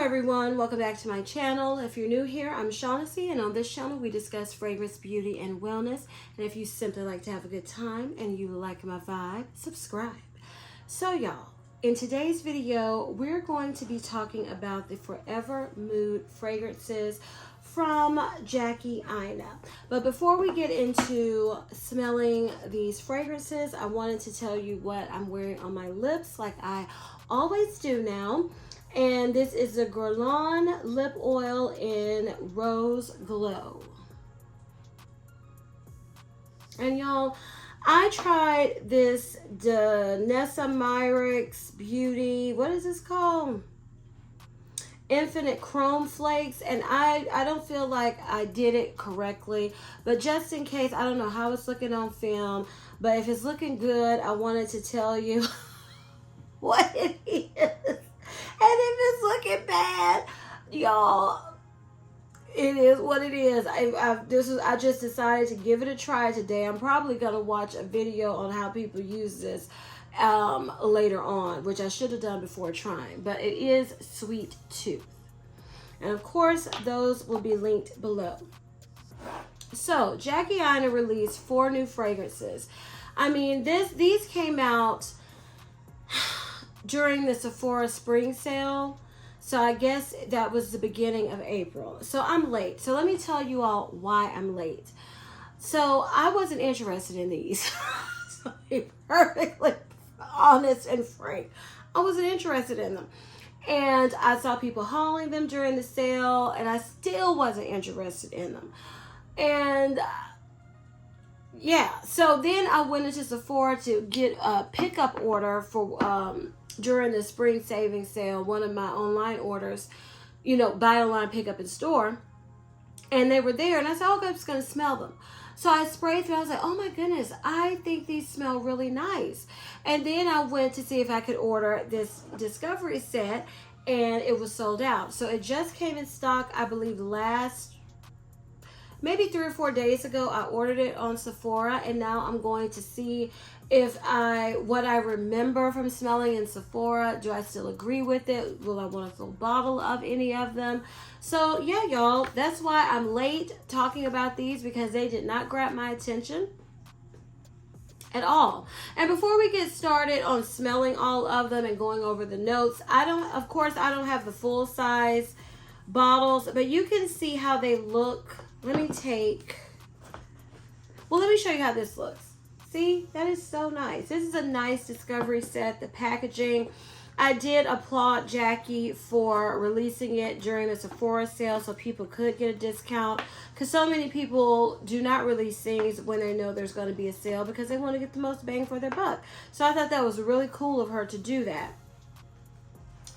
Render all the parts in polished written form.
everyone, welcome back to my channel. If you're new here, I'm Shaughnessy, and on this channel we discuss fragrance, beauty, and wellness. And if you simply like to have a good time and you like my vibe, subscribe. So y'all, in today's video, we're going to be talking about the Forever Mood fragrances from Jackie Aina. But before we get into smelling these fragrances, I wanted to tell you what I'm wearing on my lips like I always do now. And this is the Guerlain lip oil in Rose Glow. And y'all, I tried this Danessa Myricks Beauty, what is this called? Infinite Chrome Flakes, and I don't feel like I did it correctly, but just in case, I don't know how it's looking on film, but if it's looking good, I wanted to tell you what it is. And if it's looking bad, y'all, it is what it is. I just decided to give it a try today. I'm probably gonna watch a video on how people use this later on, which I should have done before trying. But it is Sweet Tooth, and of course those will be linked below. So Jackie Aina released 4 new fragrances. I mean, these came out during the Sephora spring sale, so I guess that was the beginning of April. So I'm late. So let me tell you all why I'm late. So I wasn't interested in these. So to be perfectly honest and frank, I wasn't interested in them. And I saw people hauling them during the sale, and I still wasn't interested in them. And yeah, so then I went into Sephora to get a pickup order for during the spring savings sale, one of my online orders, you know, buy online, pick up in store. And they were there, and I said, okay, I'm just going to smell them. So I sprayed through. I was like, oh my goodness, I think these smell really nice. And then I went to see if I could order this Discovery set, and it was sold out. So it just came in stock, I believe, maybe 3 or 4 days ago. I ordered it on Sephora, and now I'm going to see if what I remember from smelling in Sephora, do I still agree with it? Will I want a full bottle of any of them? So yeah, y'all, that's why I'm late talking about these, because they did not grab my attention at all. And before we get started on smelling all of them and going over the notes, of course I don't have the full size bottles, but you can see how they look. Let me show you how this looks. See, that is so nice. This is a nice Discovery set. The packaging, I did applaud Jackie for releasing it during the Sephora sale so people could get a discount, because so many people do not release things when they know there's going to be a sale because they want to get the most bang for their buck. So I thought that was really cool of her to do that.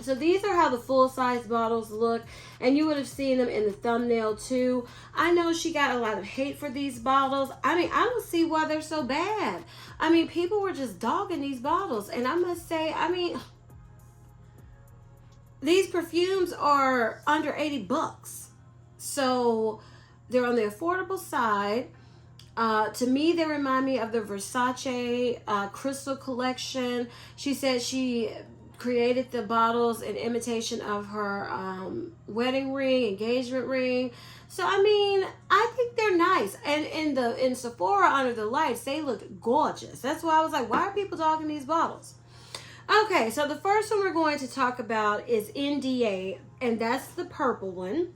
So these are how the full-size bottles look, and you would have seen them in the thumbnail too. I know she got a lot of hate for these bottles. I mean, I don't see why they're so bad. I mean, people were just dogging these bottles, and I must say, I mean, these perfumes are under 80 bucks. So they're on the affordable side. To me, they remind me of the Versace Crystal Collection. She said she created the bottles in imitation of her wedding ring, engagement ring. So I mean, I think they're nice. And in Sephora Under the Lights, they look gorgeous. That's why I was like, why are people dogging these bottles? Okay, so the first one we're going to talk about is NDA, and that's the purple one,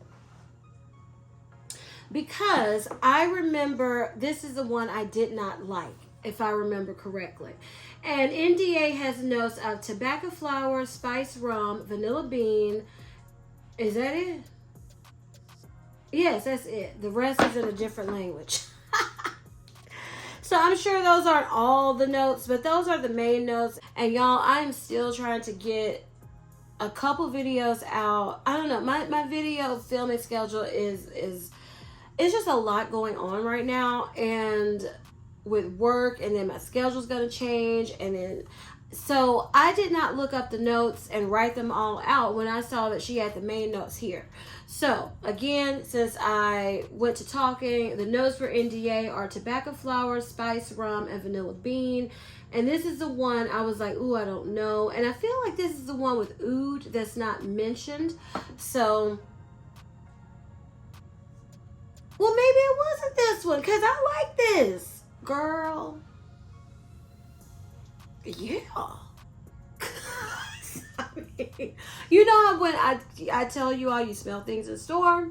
because I remember this is the one I did not like, if I remember correctly. And NDA has notes of tobacco flower, spice rum, vanilla bean. Is that it? Yes, that's it. The rest is in a different language. So I'm sure those aren't all the notes, but those are the main notes. And y'all, I'm still trying to get a couple videos out. I don't know. My video filming schedule is it's just a lot going on right now, and with work, and then my schedule's going to change, and then so I did not look up the notes and write them all out when I saw that she had the main notes here. So again, since I went to talking, the notes for NDA are tobacco flower, spice rum, and vanilla bean. And this is the one I was like, ooh, I don't know. And I feel like this is the one with oud that's not mentioned. So, well, maybe it wasn't this one because I like this. Girl. Yeah. I mean, you know how when I tell you all you smell things in the store?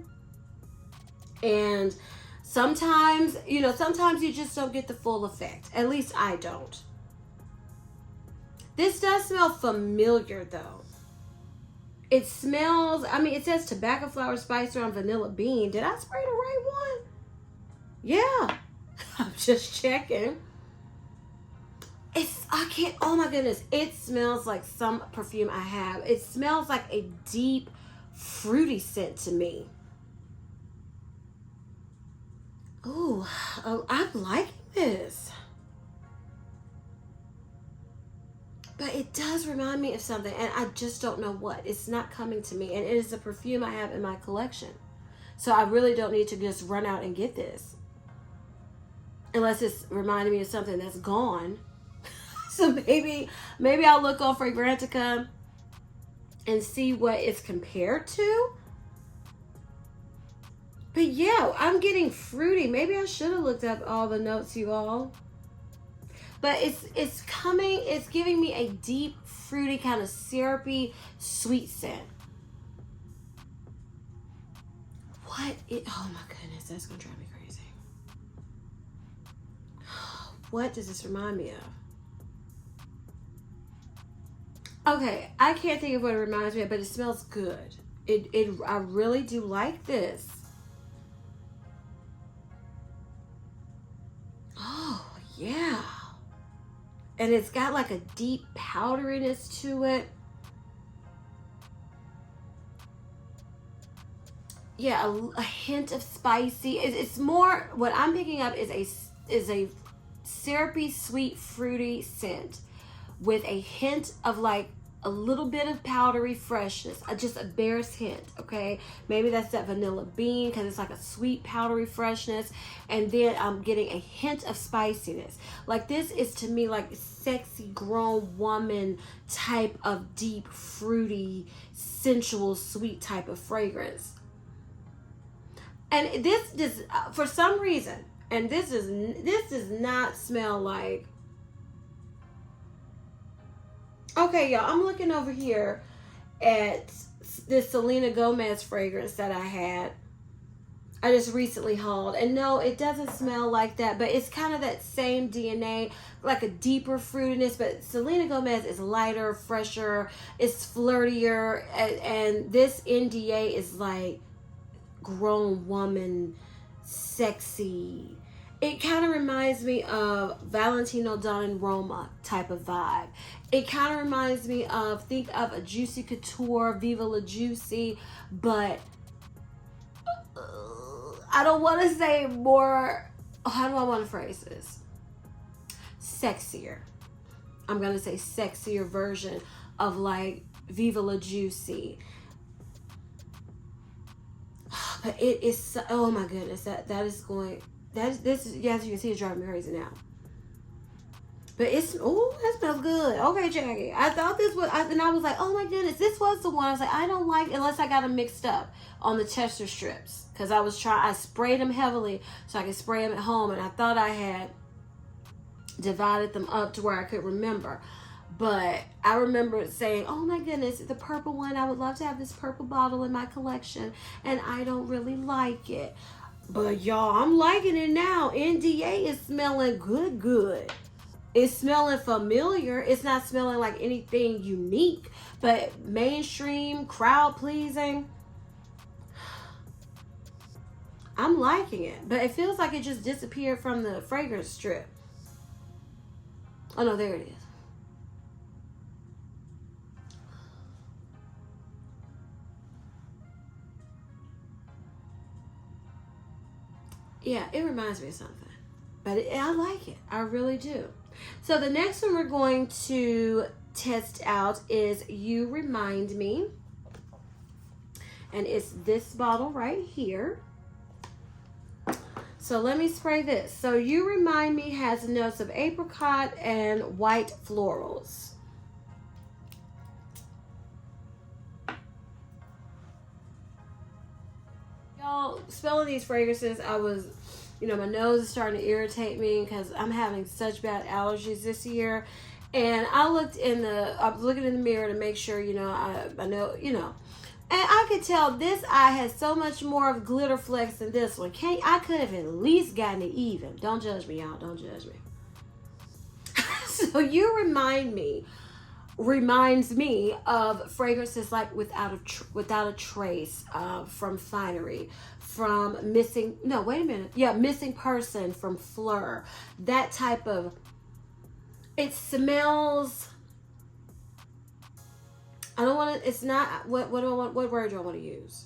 And sometimes, you know, sometimes you just don't get the full effect. At least I don't. This does smell familiar though. It smells, I mean, it says tobacco flower, spice around vanilla bean. Did I spray the right one? Yeah. I'm just checking. I can't, oh my goodness. It smells like some perfume I have. It smells like a deep, fruity scent to me. Ooh, I'm liking this. But it does remind me of something, and I just don't know what. It's not coming to me, and it is a perfume I have in my collection. So I really don't need to just run out and get this. Unless it's reminding me of something that's gone. So maybe I'll look on Fragrantica and see what it's compared to. But yeah, I'm getting fruity. Maybe I should have looked up all the notes, you all. But it's giving me a deep, fruity, kind of syrupy, sweet scent. Oh my goodness, that's gonna drive me crazy. What does this remind me of? Okay, I can't think of what it reminds me of, but it smells good. I really do like this. Oh, yeah. And it's got like a deep powderiness to it. Yeah, a hint of spicy. It's more, what I'm picking up is a syrupy, sweet, fruity scent with a hint of like a little bit of powdery freshness, just a barest hint, okay? Maybe that's that vanilla bean because it's like a sweet powdery freshness, and then I'm getting a hint of spiciness. Like this is to me like sexy grown woman type of deep, fruity, sensual, sweet type of fragrance. And this does, for some reason, and this does not smell like. Okay, y'all, I'm looking over here at this Selena Gomez fragrance that I had. I just recently hauled. And no, it doesn't smell like that, but it's kind of that same DNA, like a deeper fruitiness. But Selena Gomez is lighter, fresher, it's flirtier. And this NDA is like grown woman, sexy. It kind of reminds me of Valentino Don Roma type of vibe. It kind of reminds me of, think of a Juicy Couture, Viva La Juicy, but I don't want to say more, how do I want to phrase this? Sexier. I'm going to say sexier version of like Viva La Juicy. But it is, oh my goodness, this is, as you can see, it's driving me crazy now. But that smells good. Okay, Jackie. I thought this was, and I was like, oh my goodness, this was the one. I was like, I don't like, unless I got them mixed up on the Chester strips. Because I sprayed them heavily so I could spray them at home. And I thought I had divided them up to where I could remember. But I remember saying, oh my goodness, the purple one, I would love to have this purple bottle in my collection. And I don't really like it. But y'all, I'm liking it now. NDA is smelling good. It's smelling familiar. It's not smelling like anything unique, but mainstream, crowd pleasing. I'm liking it, but it feels like it just disappeared from the fragrance strip. Oh no, there it is. Yeah, it reminds me of something, but I like it. I really do. So the next one we're going to test out is You Remind Me. And it's this bottle right here. So let me spray this. So You Remind Me has notes of apricot and white florals. Y'all, smelling these fragrances, my nose is starting to irritate me because I'm having such bad allergies this year. And I was looking in the mirror to make sure, I know, And I could tell this eye has so much more of glitter flecks than this one. I could have at least gotten it even. Don't judge me, y'all. Don't judge me. So You Remind Me reminds me of fragrances like Without a Trace, from Finery, from Missing Person from Fleur. That type of, it smells, I don't want to, it's not, what word do I want to use?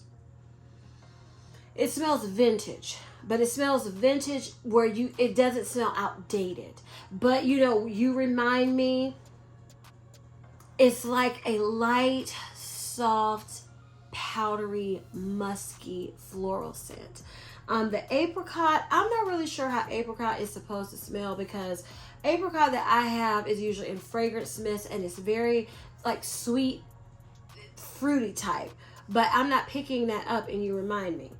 It smells vintage, but it smells vintage where it doesn't smell outdated. But You Remind Me, it's like a light, soft, powdery, musky floral scent. The apricot, I'm not really sure how apricot is supposed to smell, because apricot that I have is usually in fragrance mist, and it's very like sweet, fruity type. But I'm not picking that up in You Remind Me.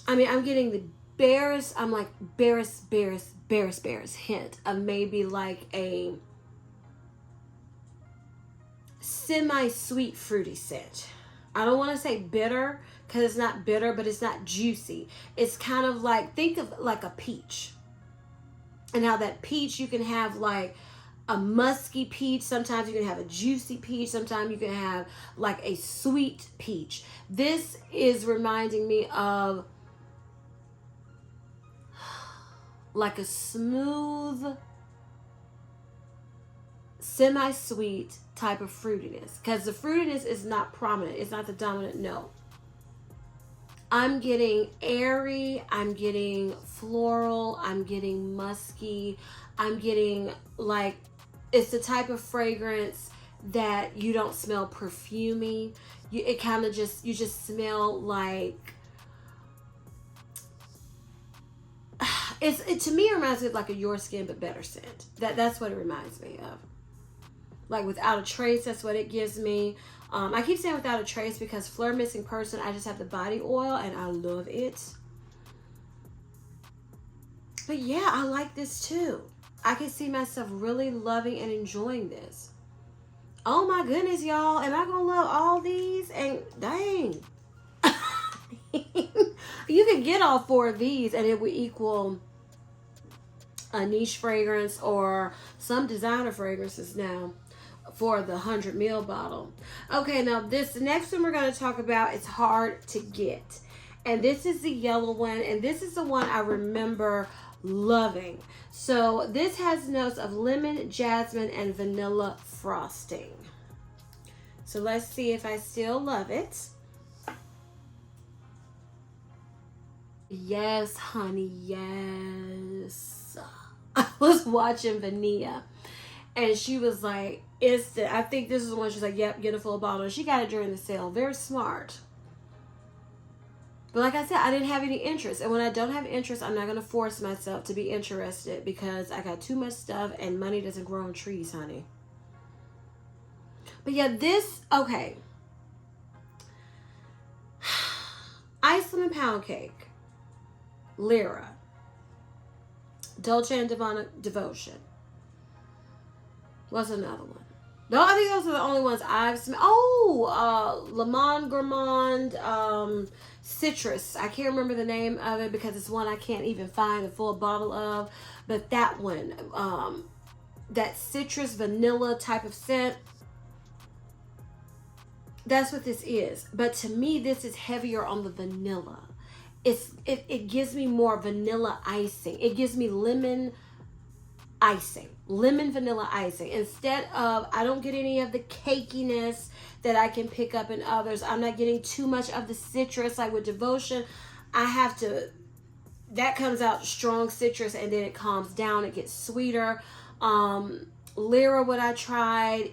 I mean, I'm getting the barest hint of maybe like a semi-sweet fruity scent. I don't want to say bitter, because it's not bitter, but it's not juicy. It's kind of like, think of like a peach. And how that peach, you can have like a musky peach. Sometimes you can have a juicy peach. Sometimes you can have like a sweet peach. This is reminding me of like a smooth, semi-sweet type of fruitiness, because the fruitiness is not prominent. It's not the dominant note. I'm getting airy, I'm getting floral, I'm getting musky, I'm getting like, it's the type of fragrance that you don't smell perfumey. You just smell like, to me it reminds me of like a Your Skin but better scent. That's what it reminds me of. Like Without a Trace, that's what it gives me. I keep saying Without a Trace because Fleur Missing Person, I just have the body oil and I love it. But yeah, I like this too. I can see myself really loving and enjoying this. Oh my goodness, y'all. Am I gonna love all these? And dang. You could get all 4 of these and it would equal a niche fragrance or some designer fragrances now for the 100 ml bottle. Okay, now this next one we're going to talk about is hard to get. And this is the yellow one, and this is the one I remember loving. So this has notes of lemon, jasmine, and vanilla frosting. So let's see if I still love it. Yes, honey, yes. I was watching Vanilla, and she was like, instant. I think this is the one she's like, yep, get a full bottle. And she got it during the sale. Very smart. But like I said, I didn't have any interest. And when I don't have interest, I'm not going to force myself to be interested, because I got too much stuff and money doesn't grow on trees, honey. But yeah, okay. Iceland Pound Cake. Lyra. Dolce & Gabbana Devotion. What's another one? No, I think those are the only ones I've smelled. Oh, Le Monde Gourmand Citrus. I can't remember the name of it because it's one I can't even find a full bottle of. But that one, that citrus vanilla type of scent, that's what this is. But to me, this is heavier on the vanilla. It gives me more vanilla icing. It gives me lemon icing, lemon vanilla icing. Instead of, I don't get any of the cakiness that I can pick up in others. I'm not getting too much of the citrus like with Devotion. That comes out strong citrus and then it calms down. It gets sweeter. Lyra, what I tried,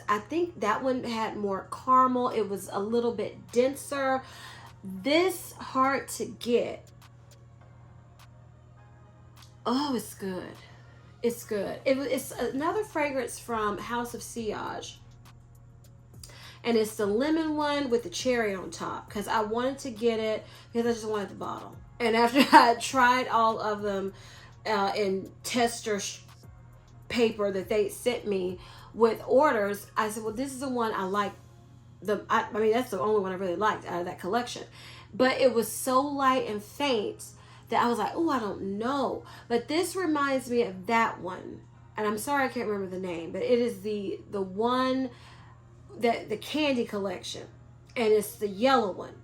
I think that one had more caramel. It was a little bit denser. This hard to get. Oh, it's good. It's good. It's another fragrance from House of Sillage. And it's the lemon one with the cherry on top. Because I wanted to get it because I just wanted the bottle. And after I tried all of them in tester paper that they sent me with orders, I said, well, this is the one I like. I mean, that's the only one I really liked out of that collection. But it was so light and faint that I was like, oh, I don't know. But this reminds me of that one. And I'm sorry I can't remember the name. But it is the one, that the candy collection. And it's the yellow one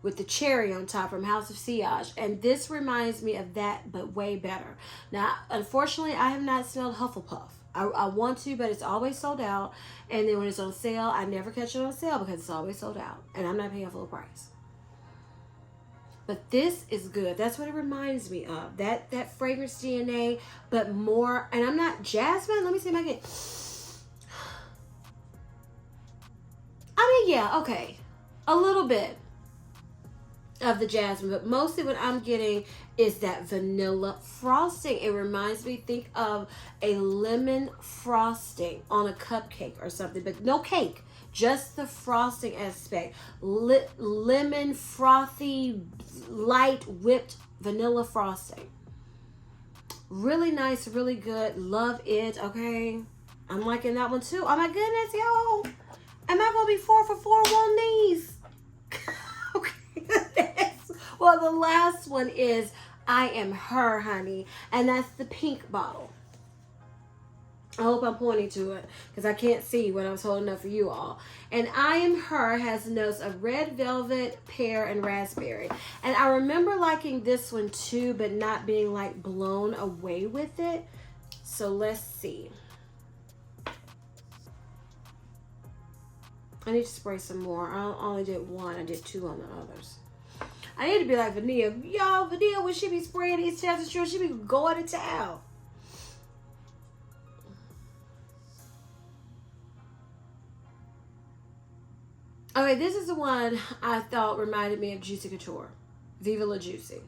with the cherry on top from House of Sillage. And this reminds me of that, but way better. Now, unfortunately, I have not smelled Hufflepuff. I want to, but it's always sold out. And then when it's on sale, I never catch it on sale because it's always sold out. And I'm not paying full price. But this is good. That's what it reminds me of. That fragrance DNA, but more. And I'm not jasmine. Let me see if I get. I mean, yeah, okay. A little bit of the jasmine, but mostly what I'm getting is that vanilla frosting. It reminds me, think of a lemon frosting on a cupcake or something, but no cake, just the frosting aspect. Lemon frothy, light whipped vanilla frosting. Really nice, really good. Love it. Okay, I'm liking that one too. Oh my goodness, yo, am I gonna be 4 for 4 on these? Okay. Well, the last one is I Am Her, honey. And that's the pink bottle. I hope I'm pointing to it because I can't see what I was holding up for you all. And I Am Her has notes of red velvet, pear, and raspberry. And I remember liking this one too, but not being like blown away with it. So let's see. I need to spray some more. I only did one. I did 2 on the others. I need to be like Vanilla. Y'all, Vanilla, when she be spraying these tests, she be going to town. Okay, this is the one I thought reminded me of Juicy Couture. Viva La Juicy.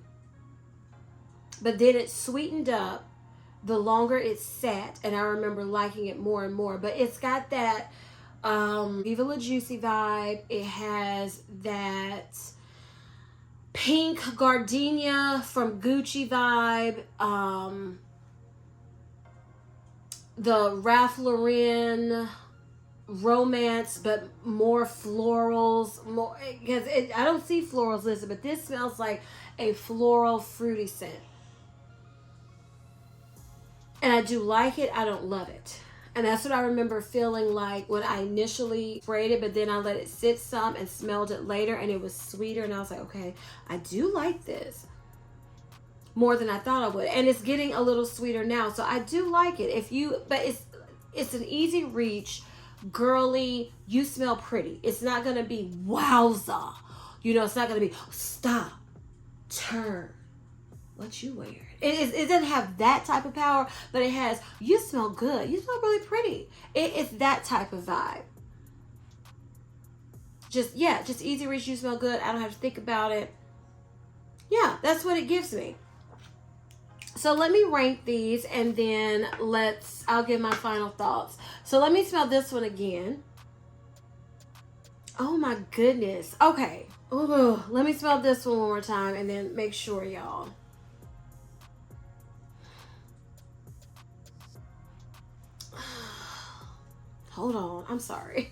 But then it sweetened up the longer it sat, and I remember liking it more and more. But it's got that Viva La Juicy vibe. It has that pink gardenia from Gucci vibe. The Ralph Lauren romance, but more florals. More because I don't see florals listed, but this smells like a floral fruity scent. And I do like it. I don't love it. And that's what I remember feeling like when I initially sprayed it, but then I let it sit some and smelled it later, and it was sweeter. And I was like, okay, I do like this more than I thought I would. And it's getting a little sweeter now. So I do like it. But it's an easy reach, girly, you smell pretty. It's not going to be wowza. It's not going to be stop, turn, what you wearing. It doesn't have that type of power, but it has, you smell good. You smell really pretty. It's that type of vibe. Just easy reach, you smell good. I don't have to think about it. Yeah, that's what it gives me. So let me rank these and then I'll give my final thoughts. So let me smell this one again. Oh my goodness. Okay. Ooh, let me smell this one more time and then make sure, y'all. Hold on. I'm sorry.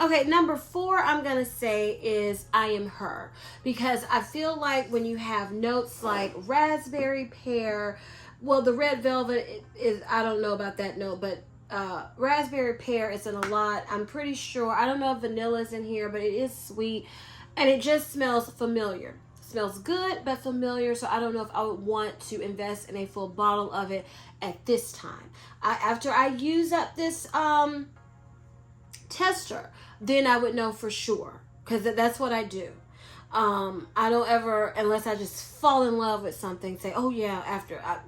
Okay, number 4 I'm going to say is I Am Her. Because I feel like when you have notes like raspberry, pear, well, the red velvet is, I don't know about that note, but raspberry, pear is in a lot. I'm pretty sure, I don't know if vanilla is in here, but it is sweet. And it just smells familiar. Smells good, but familiar. So I don't know if I would want to invest in a full bottle of it at this time. After I use up this tester, then I would know for sure, because that's what I do. I don't ever, unless I just fall in love with something, say, oh yeah, after I,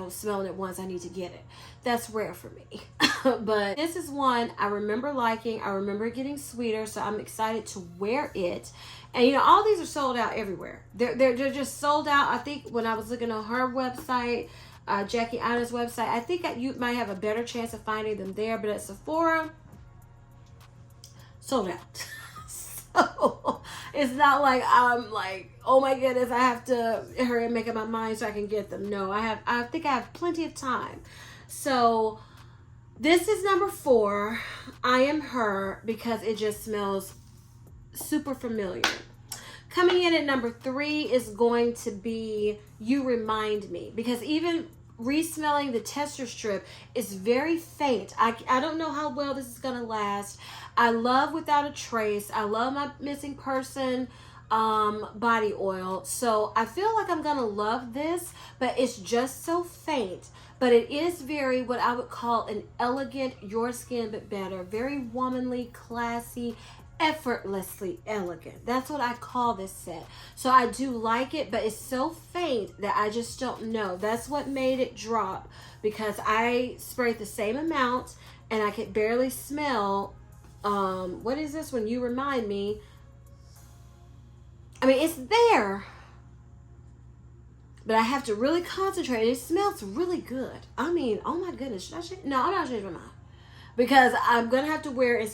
smelling it once, I need to get it. That's rare for me. But this is one I remember liking. I remember getting sweeter, so I'm excited to wear it. And you know, all these are sold out everywhere. They're just sold out. I think when I was looking on her website, Jackie Anna's website, I think you might have a better chance of finding them there. But at Sephora, sold out. So it's not like I'm like, oh my goodness, I have to hurry and make up my mind so I can get them. No, I think I have plenty of time. So this is number 4. I Am Her, because it just smells super familiar. Coming in at number 3 is going to be You Remind Me, because even re-smelling the tester strip is very faint. I don't know how well this is gonna last. I love Without a Trace. I love my Missing Person body oil, so I feel like I'm gonna love this, but it's just so faint. But it is very, what I would call an elegant, Your Skin But Better, very womanly, classy, effortlessly elegant. That's what I call this set. So I do like it, but it's so faint that I just don't know. That's what made it drop, because I sprayed the same amount and I could barely smell. What is this? When You Remind Me. I mean, it's there, but I have to really concentrate. It smells really good. I mean, oh my goodness. Should I change? No, I'm not changing my mind, because I'm gonna have to wear it and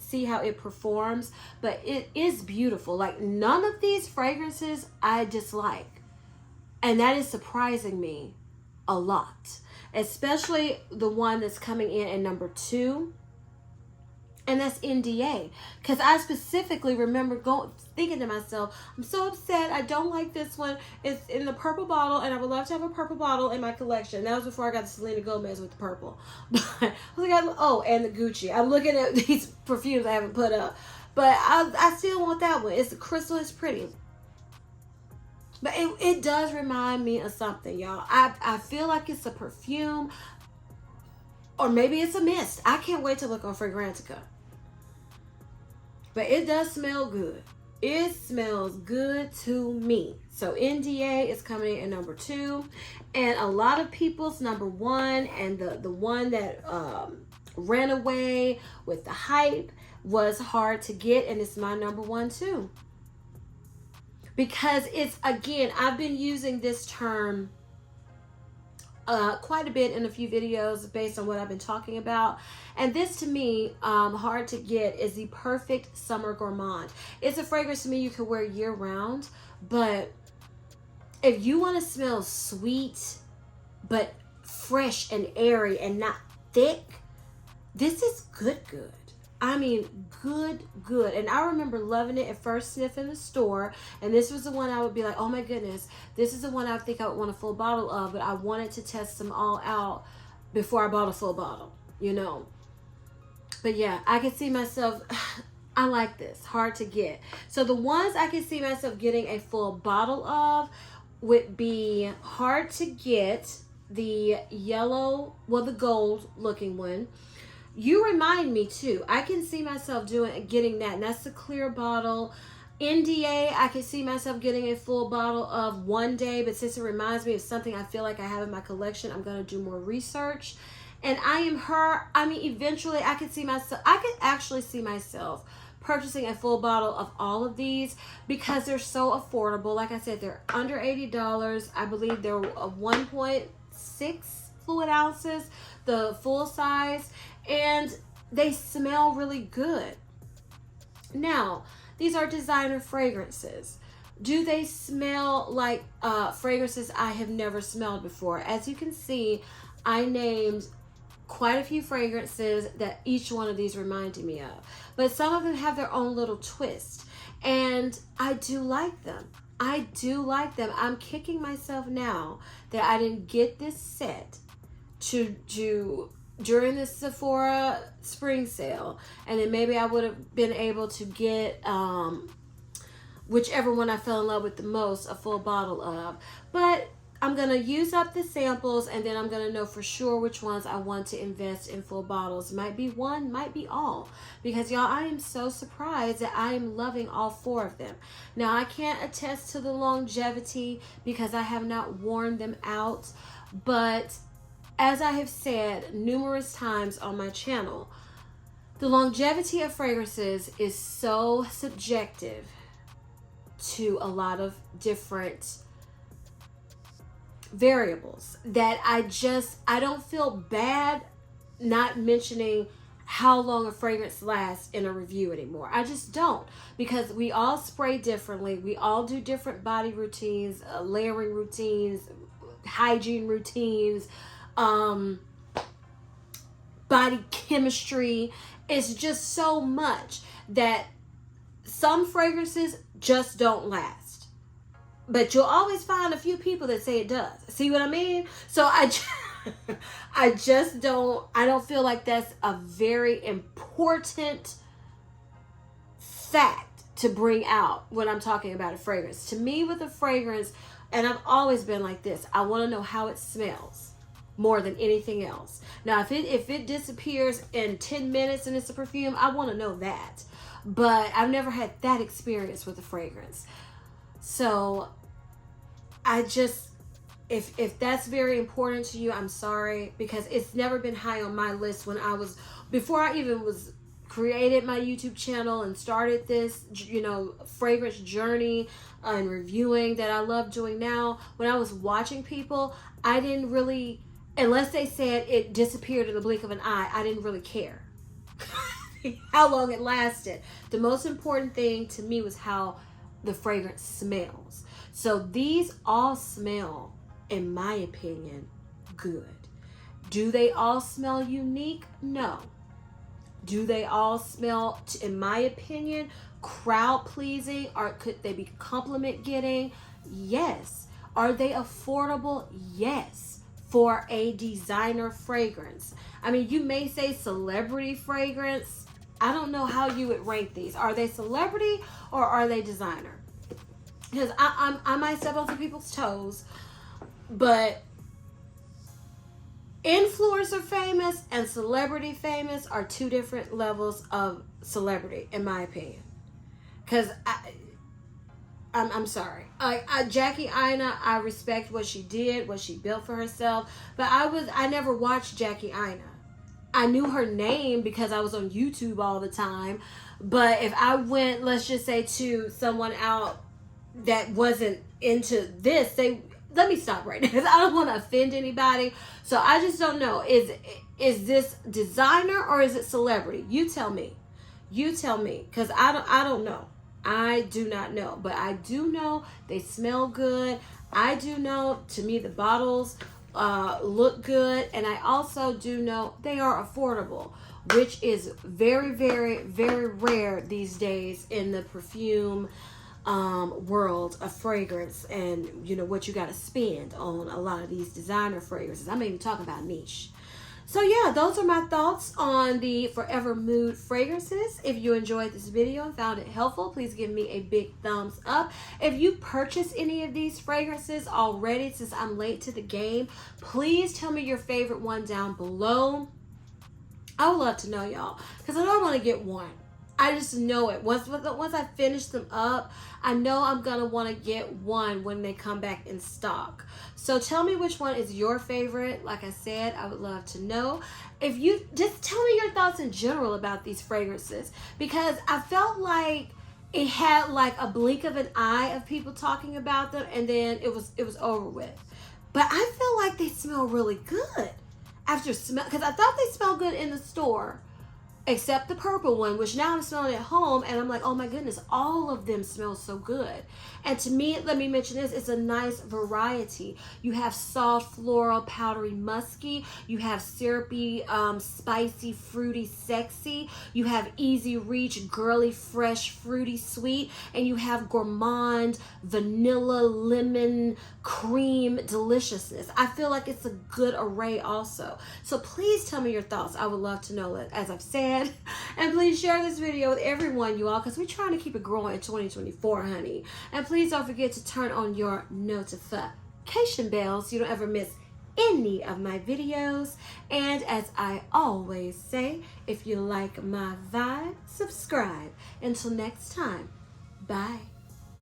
see how it performs. But it is beautiful. Like, none of these fragrances I dislike, and that is surprising me a lot, especially the one that's coming in at number 2. And that's NDA. Because I specifically remember thinking to myself, I'm so upset. I don't like this one. It's in the purple bottle, and I would love to have a purple bottle in my collection. That was before I got the Selena Gomez with the purple. But I was like, oh, and the Gucci. I'm looking at these perfumes I haven't put up. But I still want that one. It's the crystal. It's pretty. But it does remind me of something, y'all. I feel like it's a perfume. Or maybe it's a mist. I can't wait to look on Fragrantica. But it does smell good. It smells good to me. So NDA is coming in at number 2. And a lot of people's number 1, and the one that ran away with the hype, was Hard to Get. And it's my number 1 too. Because it's, again, I've been using this term quite a bit in a few videos based on what I've been talking about. And this, to me, Hard to Get, is the perfect summer gourmand. It's a fragrance to me you can wear year round, but if you want to smell sweet but fresh and airy and not thick, this is good. I mean, good. And I remember loving it at first sniff in the store. And this was the one I would be like, oh my goodness, this is the one I think I would want a full bottle of. But I wanted to test them all out before I bought a full bottle, you know. But yeah, I can see myself, I like this, Hard to Get. So the ones I can see myself getting a full bottle of would be Hard to Get, the yellow, well, the gold looking one. You Remind Me too. I can see myself getting that. And that's the clear bottle. NDA, I can see myself getting a full bottle of one day. But since it reminds me of something I feel like I have in my collection, I'm going to do more research. And I Am Her, I mean, eventually I could actually see myself purchasing a full bottle of all of these, because they're so affordable. Like I said, they're under $80. I believe they're 1.6 fluid ounces, the full size. And they smell really good. Now, these are designer fragrances. Do they smell like fragrances I have never smelled before? As you can see, I named quite a few fragrances that each one of these reminded me of. But some of them have their own little twist. And I do like them. I'm kicking myself now that I didn't get this set during the Sephora spring sale, and then maybe I would have been able to get whichever one I fell in love with the most a full bottle of. But I'm going to use up the samples, and then I'm going to know for sure which ones I want to invest in full bottles. Might be one, might be all. Because, y'all, I am so surprised that I am loving all 4 of them. Now, I can't attest to the longevity because I have not worn them out, but as I have said numerous times on my channel, the longevity of fragrances is so subjective to a lot of different variables that I don't feel bad not mentioning how long a fragrance lasts in a review anymore. I just don't, because we all spray differently. We all do different body routines, layering routines, hygiene routines, body chemistry. It's just so much that some fragrances just don't last. But you'll always find a few people that say it does. See what I mean? So I don't feel like that's a very important fact to bring out when I'm talking about a fragrance. To me, with a fragrance, and I've always been like this, I want to know how it smells more than anything else. Now, if it disappears in 10 minutes and it's a perfume, I want to know that. But I've never had that experience with a fragrance. So I just, if that's very important to you, I'm sorry, because it's never been high on my list before I even was created my YouTube channel and started this, fragrance journey and reviewing that I love doing now. When I was watching people, I didn't really, unless they said it disappeared in the blink of an eye, I didn't really care how long it lasted. The most important thing to me was how the fragrance smells. So these all smell, in my opinion, good. Do they all smell unique? No. Do they all smell, in my opinion, crowd pleasing? Or could they be compliment getting? Yes. Are they affordable? Yes. For a designer fragrance. I mean, you may say celebrity fragrance. I don't know how you would rank these. Are they celebrity or are they designer? Because I might step on some people's toes, but influencer famous and celebrity famous are two different levels of celebrity, in my opinion. Because I'm sorry. Jackie Aina, I respect what she did, what she built for herself, but I never watched Jackie Aina. I knew her name because I was on YouTube all the time. But if I went, let's just say, to someone out that wasn't into this, let me stop right now, because I don't want to offend anybody. So I just don't know. Is this designer or is it celebrity? You tell me. You tell me, because I don't know. I do not know, but I do know they smell good. I do know, to me, the bottles look good, and I also do know they are affordable, which is very, very, very rare these days in the perfume world of fragrance, and what you got to spend on a lot of these designer fragrances. I'm even talking about niche. So yeah, those are my thoughts on the Forever Mood fragrances. If you enjoyed this video and found it helpful, please give me a big thumbs up. If you purchased any of these fragrances already, since I'm late to the game, please tell me your favorite one down below. I would love to know, y'all, because I don't want to get one. I just know it. Once I finish them up, I know I'm going to want to get one when they come back in stock. So tell me which one is your favorite. Like I said, I would love to know. If you just tell me your thoughts in general about these fragrances, because I felt like it had like a blink of an eye of people talking about them, and then it was over with. But I feel like they smell really good after smell, because I thought they smelled good in the store, except the purple one, which now I'm smelling at home, and I'm like, oh my goodness, all of them smell so good. And to me, let me mention this, it's a nice variety. You have soft, floral, powdery, musky. You have syrupy, spicy, fruity, sexy. You have easy reach, girly, fresh, fruity, sweet. And you have gourmand, vanilla, lemon, cream, deliciousness. I feel like it's a good array also. So please tell me your thoughts. I would love to know it, as I've said. And please share this video with everyone, you all, because we're trying to keep it growing in 2024, honey. And please don't forget to turn on your notification bells so you don't ever miss any of my videos. And as I always say, if you like my vibe, subscribe. Until next time, bye.